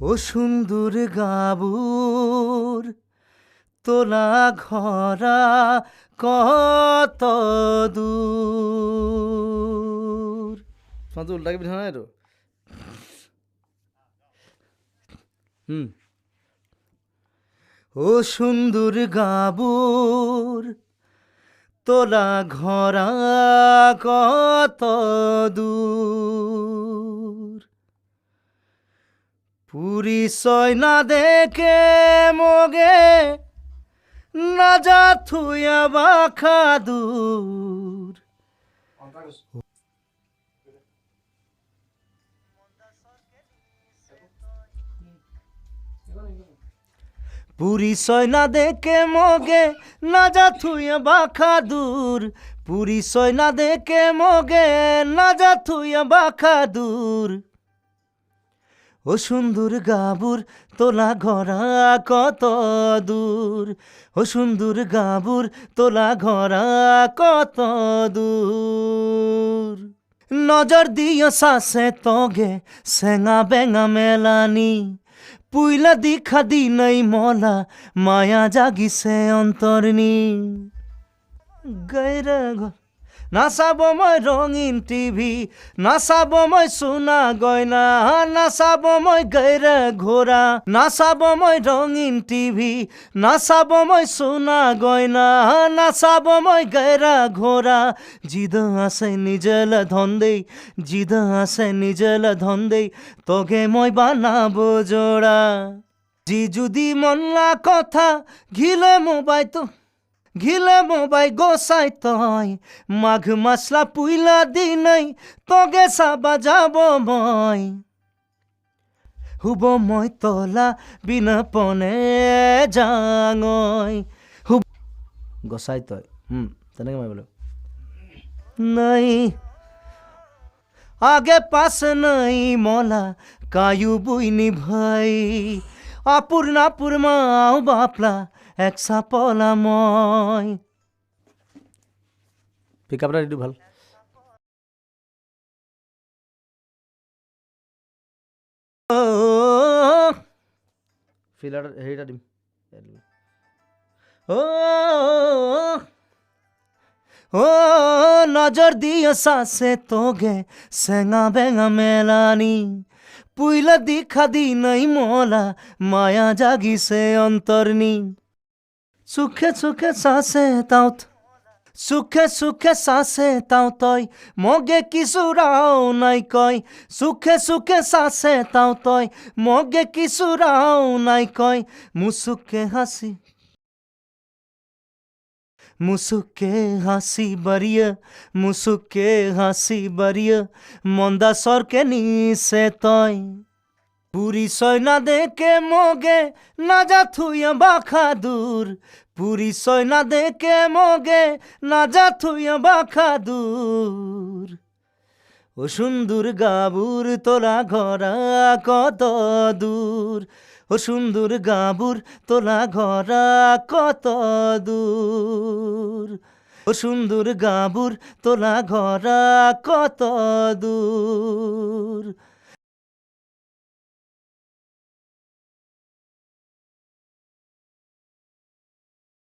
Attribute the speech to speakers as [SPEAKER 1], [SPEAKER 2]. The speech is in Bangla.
[SPEAKER 1] ও সুন্দর গাবুর তোলা ঘরা কত দূর। তোমার তো উল্টাকে বিছানা নাই তো। ও সুন্দর গাবুর তোলা ঘরা কত দূর। পরিচয় না দেখে মগে না যা থুয়া বাখা দূর। পরিচয় না দেখে মগে না যা থুয়া বাখা দূর। পরিচয় না দেখে মগে না যা থুয়া বাখা দূর। ও সুন্দর গাবুর তোলা ঘরা কত দূর। ও সুন্দর গাবুর তোলা ঘরা কত দূর। নজর দিও সাসে তগে সেঙা বেঙা মেলানি। পুইলা দিখা দি নাই মলা মায়া জাগিছে অন্তরনি। গাইরা নাচাব মই রঙিন টিভি, নাচাব মই সোনা গয়না, নাচাব মই গাইরা ঘোড়া। নাচাব মই রঙিন টিভি, নাচাব মই সোনা গয়না, নাচাব মই গাইরা ঘোড়া। জিদ আছে নিজেল ধন্দেই, জিদ আছে নিজেল ধন্দেই, তোগে মই বানাবো জোড়া। জি যদি মনলা কথা ঘিলে মোবাই তো ঘিলে মোবাই গোসাই তয়। মাঘ মাসলা পুইলা দিনই তোগে সাবা যাব মই। হুব মই তলা বিনা পনে জাঙই। হুব গোসাই তয় তেনেকে মই বলো নাই আগে পাশ নাই মলা কায়ু বুইনি ভাই। আপুর নাপুর মাও বাপলা এক সাপলা মই। পিক আপটা দিটো ভাল। ফিলার হেৰিটা দিম। ও নজর দিও সাসে তোগে সেঙা বেঙা মেলানি। পুইলা দিখা দি নাই মলা মায়া জাগিছে অন্তরনি। সুখে সুখে সাসে তাও সুখে সুখে সাসে তাও তয় মগে কিছুরাও নাই কয়। সুখে সুখে সাসে তাও তয় মগে কিছুরাও নাই কয়। মুসুকে হাসি মুসুকে হাসি বাড়িয়া, মুসুকে হাসি বাড়িয়া মন্দা সরকে নিছে তয়। পরিচয় না দেখে মগে না যা থুইয়া বাখা দূর। পরিচয় না দেখে মগে না যা থুইয়া বাখা দূর। ও সুন্দর গাবুর তোলা ঘরা কত দূর। ও সুন্দর গাবুর তোলা ঘরা কত দূর। ও সুন্দর গাবুর তোলা ঘরা কত দূর।